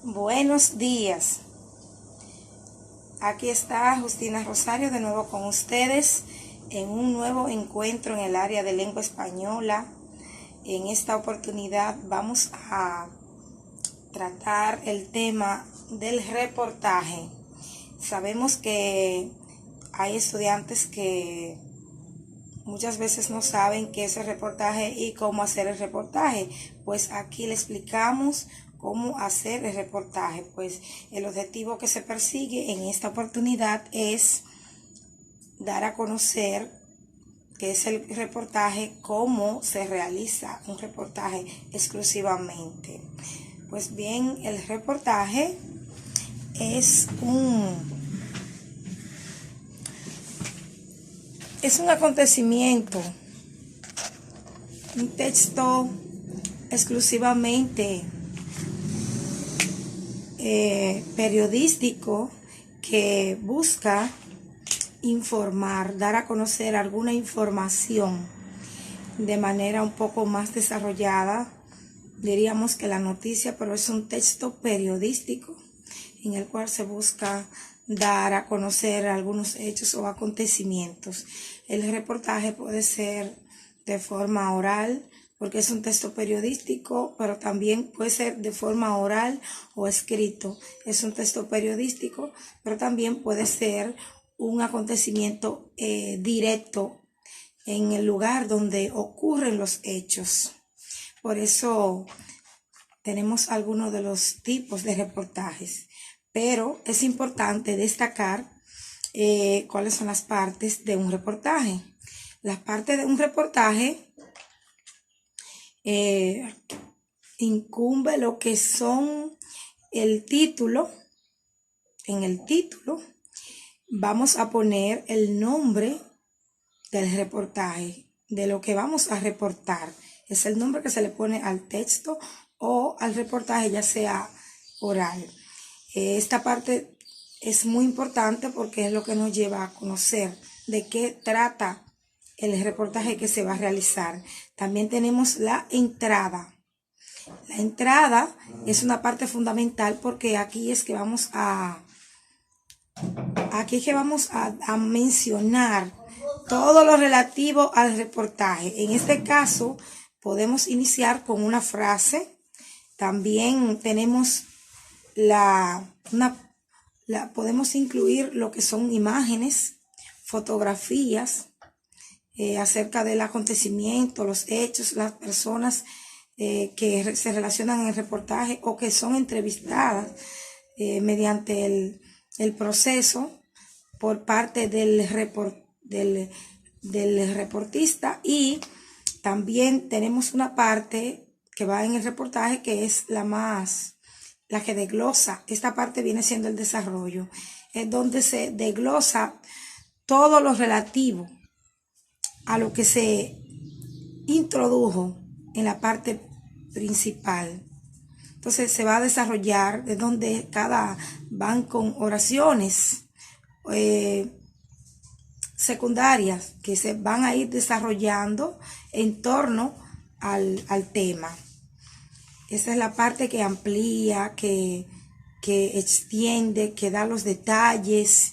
Buenos días. Aquí está Justina Rosario de nuevo con ustedes en un nuevo encuentro en el área de lengua española. En esta oportunidad vamos a tratar el tema del reportaje. Sabemos que hay estudiantes que muchas veces no saben qué es el reportaje y cómo hacer el reportaje. Pues aquí le explicamos cómo hacer el reportaje. Pues el objetivo que se persigue en esta oportunidad es dar a conocer qué es el reportaje, cómo se realiza un reportaje exclusivamente. Pues bien, el reportaje es un acontecimiento, un texto exclusivamente periodístico que busca informar, dar a conocer alguna información de manera un poco más desarrollada, diríamos que la noticia, pero es un texto periodístico en el cual se busca dar a conocer algunos hechos o acontecimientos. El reportaje puede ser de forma oral, porque es un texto periodístico, pero también puede ser de forma oral o escrito. Es un texto periodístico, pero también puede ser un acontecimiento directo en el lugar donde ocurren los hechos. Por eso tenemos algunos de los tipos de reportajes, pero es importante destacar cuáles son las partes de un reportaje. Las partes de un reportaje incumbe lo que son el título. En el título vamos a poner el nombre del reportaje, de lo que vamos a reportar. Es el nombre que se le pone al texto o al reportaje, ya sea oral. Esta parte es muy importante porque es lo que nos lleva a conocer de qué trata el reportaje que se va a realizar. También tenemos la entrada. La entrada es una parte fundamental porque aquí es que vamos a mencionar todo lo relativo al reportaje. En este caso, podemos iniciar con una frase. También tenemos podemos incluir lo que son imágenes, fotografías acerca del acontecimiento, los hechos, las personas que se relacionan en el reportaje o que son entrevistadas mediante el proceso por parte del reportista. Y también tenemos una parte que va en el reportaje que es la que desglosa. Esta parte viene siendo el desarrollo, es donde se desglosa todo lo relativo a lo que se introdujo en la parte principal. Entonces se va a desarrollar de donde van con oraciones secundarias que se van a ir desarrollando en torno al tema. Esa es la parte que amplía, que extiende, que da los detalles,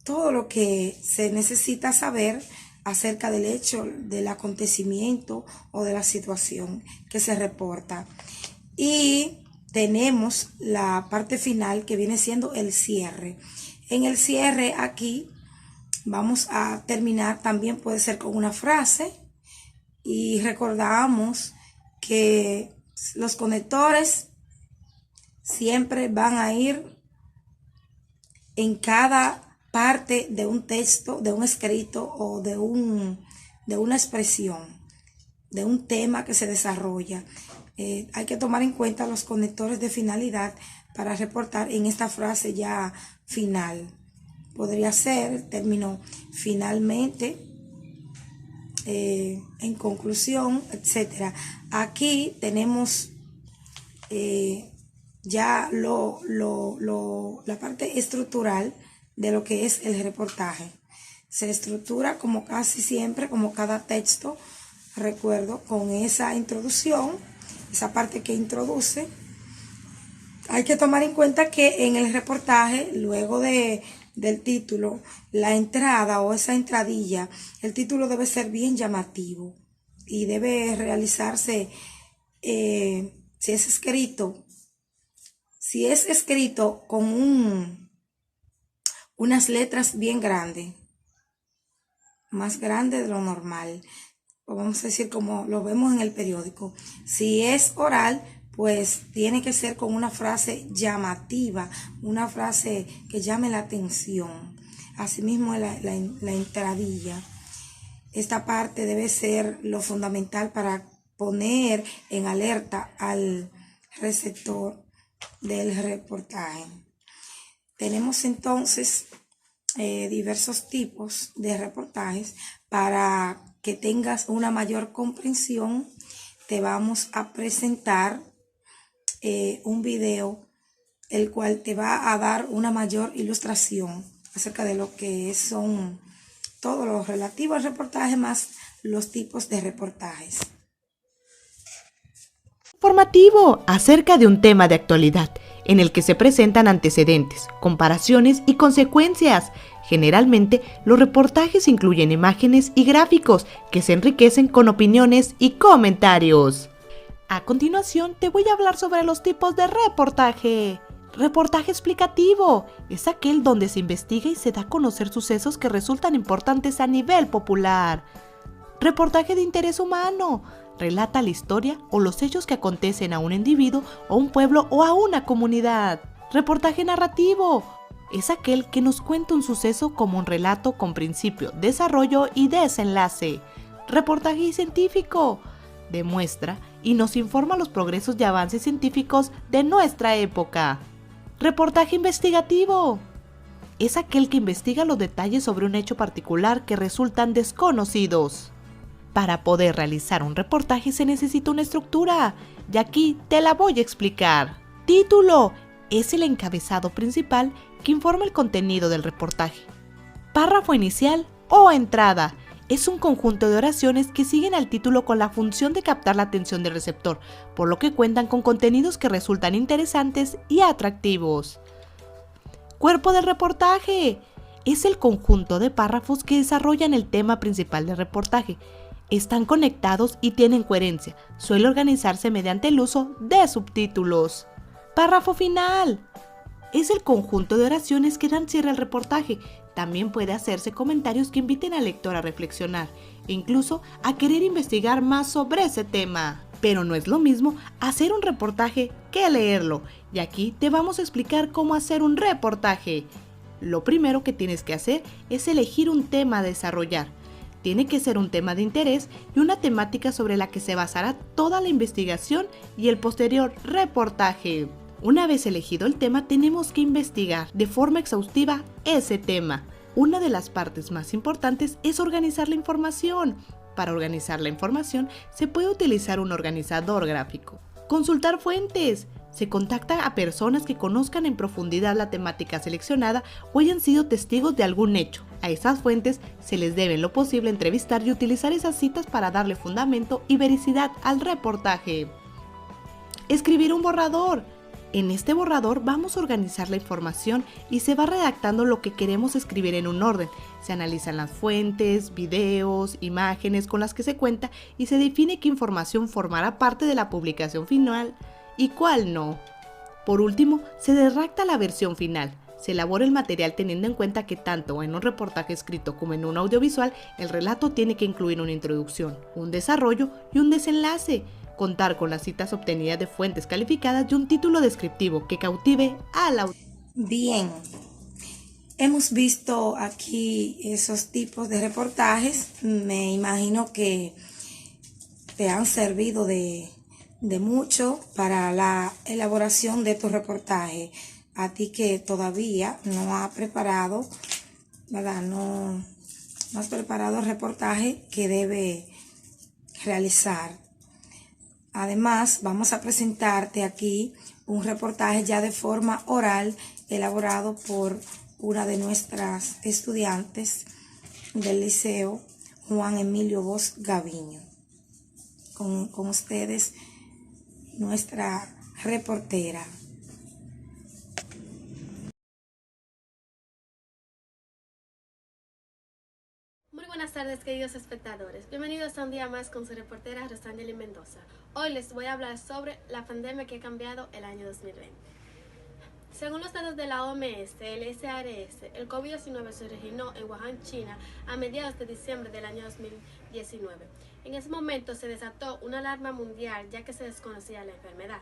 todo lo que se necesita saber acerca del hecho, del acontecimiento o de la situación que se reporta. Y tenemos la parte final que viene siendo el cierre. En el cierre aquí vamos a terminar, también puede ser con una frase, y recordamos que los conectores siempre van a ir en cada parte de un texto, de un escrito o de una expresión, de un tema que se desarrolla. Hay que tomar en cuenta los conectores de finalidad para reportar en esta frase ya final. Podría ser el término finalmente, en conclusión, etc. Aquí tenemos ya la parte estructural de lo que es el reportaje. Se estructura como casi siempre, como cada texto, recuerdo, con esa introducción, esa parte que introduce, Hay que tomar en cuenta que en el reportaje, luego del título, la entrada o esa entradilla, el título debe ser bien llamativo y debe realizarse, si es escrito con unas letras bien grandes, más grandes de lo normal, o vamos a decir como lo vemos en el periódico. Si es oral, pues tiene que ser con una frase llamativa, una frase que llame la atención. Asimismo, la entradilla. Esta parte debe ser lo fundamental para poner en alerta al receptor del reportaje. Tenemos entonces diversos tipos de reportajes. Para que tengas una mayor comprensión, te vamos a presentar un video el cual te va a dar una mayor ilustración acerca de lo que son todo lo relativo al reportaje más los tipos de reportajes. Informativo acerca de un tema de actualidad en el que se presentan antecedentes, comparaciones y consecuencias. Generalmente, los reportajes incluyen imágenes y gráficos que se enriquecen con opiniones y comentarios. A continuación, te voy a hablar sobre los tipos de reportaje. Reportaje explicativo es aquel donde se investiga y se da a conocer sucesos que resultan importantes a nivel popular. Reportaje de interés humano relata la historia o los hechos que acontecen a un individuo o un pueblo o a una comunidad. Reportaje narrativo es aquel que nos cuenta un suceso como un relato con principio, desarrollo y desenlace. Reportaje científico demuestra y nos informa los progresos y avances científicos de nuestra época. Reportaje investigativo es aquel que investiga los detalles sobre un hecho particular que resultan desconocidos. Para poder realizar un reportaje se necesita una estructura, y aquí te la voy a explicar. Título es el encabezado principal que informa el contenido del reportaje. Párrafo inicial o entrada es un conjunto de oraciones que siguen al título con la función de captar la atención del receptor, por lo que cuentan con contenidos que resultan interesantes y atractivos. Cuerpo del reportaje es el conjunto de párrafos que desarrollan el tema principal del reportaje. Están conectados y tienen coherencia. Suele organizarse mediante el uso de subtítulos. Párrafo final es el conjunto de oraciones que dan cierre al reportaje. También puede hacerse comentarios que inviten al lector a reflexionar e incluso a querer investigar más sobre ese tema. Pero no es lo mismo hacer un reportaje que leerlo, y aquí te vamos a explicar cómo hacer un reportaje. Lo primero que tienes que hacer es elegir un tema a desarrollar. Tiene que ser un tema de interés y una temática sobre la que se basará toda la investigación y el posterior reportaje. Una vez elegido el tema, tenemos que investigar de forma exhaustiva ese tema. Una de las partes más importantes es organizar la información. Para organizar la información, se puede utilizar un organizador gráfico. Consultar fuentes. Se contacta a personas que conozcan en profundidad la temática seleccionada o hayan sido testigos de algún hecho. A esas fuentes se les debe en lo posible entrevistar y utilizar esas citas para darle fundamento y veracidad al reportaje. Escribir un borrador. En este borrador vamos a organizar la información y se va redactando lo que queremos escribir en un orden. Se analizan las fuentes, videos, imágenes con las que se cuenta y se define qué información formará parte de la publicación final y cuál no. Por último, se redacta la versión final. Se elabora el material teniendo en cuenta que tanto en un reportaje escrito como en un audiovisual, el relato tiene que incluir una introducción, un desarrollo y un desenlace. Contar con las citas obtenidas de fuentes calificadas y un título descriptivo que cautive al autor. Bien, hemos visto aquí esos tipos de reportajes. Me imagino que te han servido de mucho para la elaboración de tu reportaje. A ti que todavía no has preparado, ¿verdad? No has preparado el reportaje que debe realizar. Además, vamos a presentarte aquí un reportaje ya de forma oral elaborado por una de nuestras estudiantes del liceo, Juan Emilio Bosch Gaviño. Con ustedes, nuestra reportera. buenas tardes, queridos espectadores. Bienvenidos a un día más con su reportera Rosangeli Mendoza. Hoy les voy a hablar sobre la pandemia que ha cambiado el año 2020. Según los datos de la OMS, el SARS, el COVID-19 se originó en Wuhan, China, a mediados de diciembre del año 2019. En ese momento se desató una alarma mundial ya que se desconocía la enfermedad.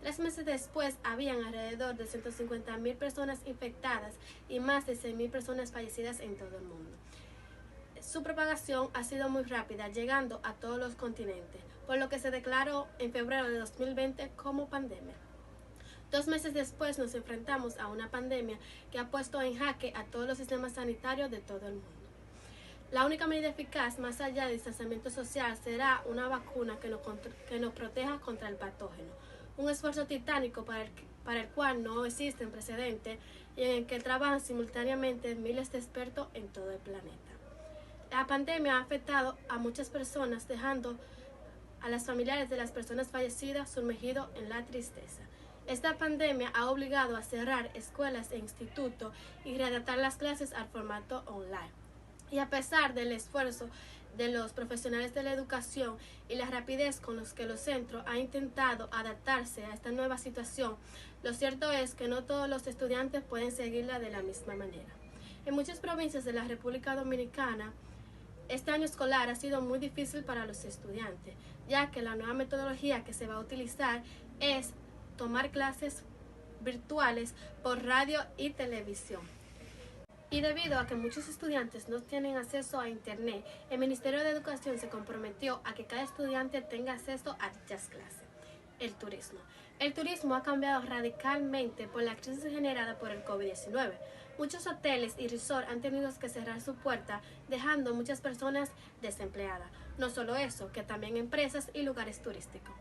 3 meses después, habían alrededor de 150.000 personas infectadas y más de 6.000 personas fallecidas en todo el mundo. Su propagación ha sido muy rápida, llegando a todos los continentes, por lo que se declaró en febrero de 2020 como pandemia. 2 meses después nos enfrentamos a una pandemia que ha puesto en jaque a todos los sistemas sanitarios de todo el mundo. La única medida eficaz, más allá del distanciamiento social, será una vacuna que nos proteja contra el patógeno. Un esfuerzo titánico para el cual no existen precedentes y en el que trabajan simultáneamente miles de expertos en todo el planeta. La pandemia ha afectado a muchas personas, dejando a las familiares de las personas fallecidas sumergidos en la tristeza. Esta pandemia ha obligado a cerrar escuelas e institutos y readaptar las clases al formato online. Y a pesar del esfuerzo de los profesionales de la educación y la rapidez con los que los centros han intentado adaptarse a esta nueva situación, lo cierto es que no todos los estudiantes pueden seguirla de la misma manera. En muchas provincias de la República Dominicana, este año escolar ha sido muy difícil para los estudiantes, ya que la nueva metodología que se va a utilizar es tomar clases virtuales por radio y televisión. Y debido a que muchos estudiantes no tienen acceso a Internet, el Ministerio de Educación se comprometió a que cada estudiante tenga acceso a dichas clases. El turismo. El turismo ha cambiado radicalmente por la crisis generada por el COVID-19. Muchos hoteles y resorts han tenido que cerrar su puerta, dejando muchas personas desempleadas. No solo eso, que también empresas y lugares turísticos.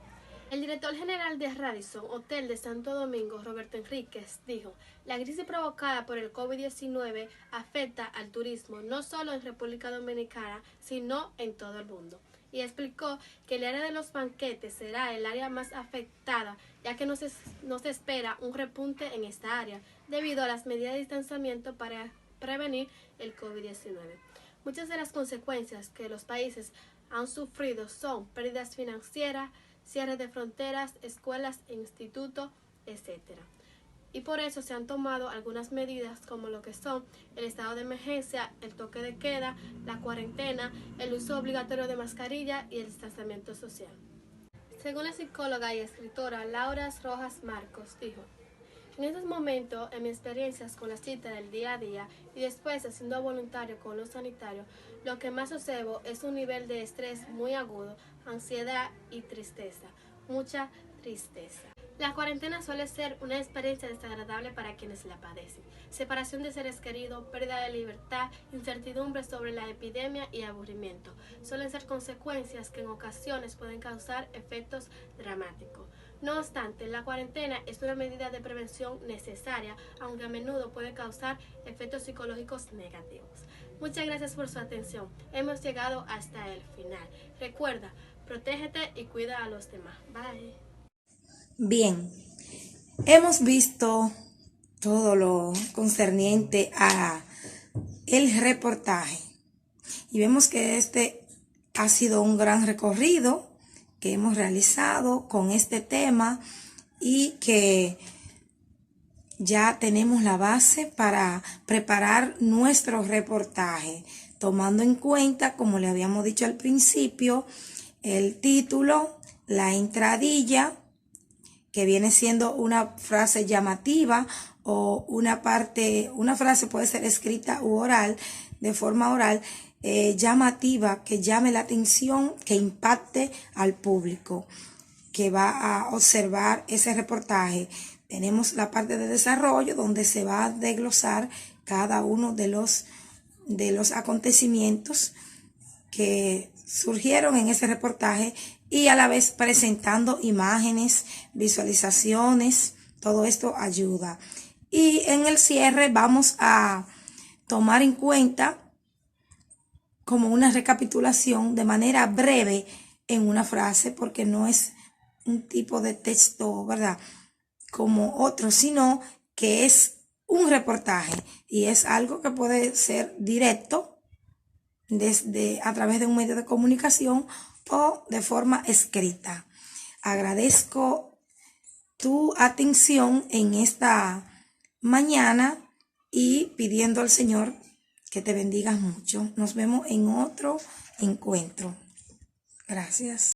El director general de Radisson Hotel de Santo Domingo, Roberto Enríquez, dijo: la crisis provocada por el COVID-19 afecta al turismo no solo en República Dominicana, sino en todo el mundo. Y explicó que el área de los banquetes será el área más afectada, ya que no se espera un repunte en esta área, debido a las medidas de distanciamiento para prevenir el COVID-19. Muchas de las consecuencias que los países han sufrido son pérdidas financieras, cierre de fronteras, escuelas, institutos, etc. Y por eso se han tomado algunas medidas como lo que son el estado de emergencia, el toque de queda, la cuarentena, el uso obligatorio de mascarilla y el distanciamiento social. Según la psicóloga y escritora Laura Rojas Marcos, dijo: en estos momentos, en mis experiencias con las citas del día a día y después haciendo voluntario con los sanitarios, lo que más observo es un nivel de estrés muy agudo, ansiedad y tristeza, mucha tristeza. La cuarentena suele ser una experiencia desagradable para quienes la padecen. Separación de seres queridos, pérdida de libertad, incertidumbre sobre la epidemia y aburrimiento suelen ser consecuencias que en ocasiones pueden causar efectos dramáticos. No obstante, la cuarentena es una medida de prevención necesaria, aunque a menudo puede causar efectos psicológicos negativos. Muchas gracias por su atención. Hemos llegado hasta el final. Recuerda, protégete y cuida a los demás. Bye. Bien, hemos visto todo lo concerniente a el reportaje y vemos que este ha sido un gran recorrido que hemos realizado con este tema y que ya tenemos la base para preparar nuestro reportaje, tomando en cuenta, como le habíamos dicho al principio, el título, la entradilla, que viene siendo una frase llamativa o una frase puede ser escrita u oral, de forma oral, llamativa, que llame la atención, que impacte al público que va a observar ese reportaje. Tenemos la parte de desarrollo donde se va a desglosar cada uno de los acontecimientos que surgieron en ese reportaje y a la vez presentando imágenes, visualizaciones, todo esto ayuda. Y en el cierre vamos a tomar en cuenta como una recapitulación de manera breve en una frase, porque no es un tipo de texto, ¿verdad?, como otro, sino que es un reportaje y es algo que puede ser directo desde a través de un medio de comunicación o de forma escrita. Agradezco tu atención en esta mañana y pidiendo al Señor que te bendiga mucho. Nos vemos en otro encuentro. Gracias.